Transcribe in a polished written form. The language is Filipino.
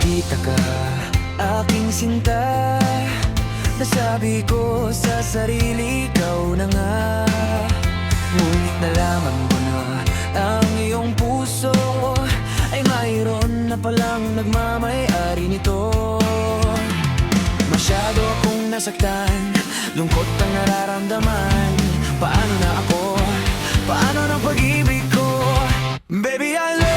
nakita ka, aking sinta, nasabi ko sa sarili, ikaw na nga. Ngunit nalaman ko na ang iyong puso ay mayroon na palang nagmamay-ari nito. Masyado akong nasaktan, lungkot ang nararamdaman. Paano na ako? Paano ng pag-ibig ko? Baby, I love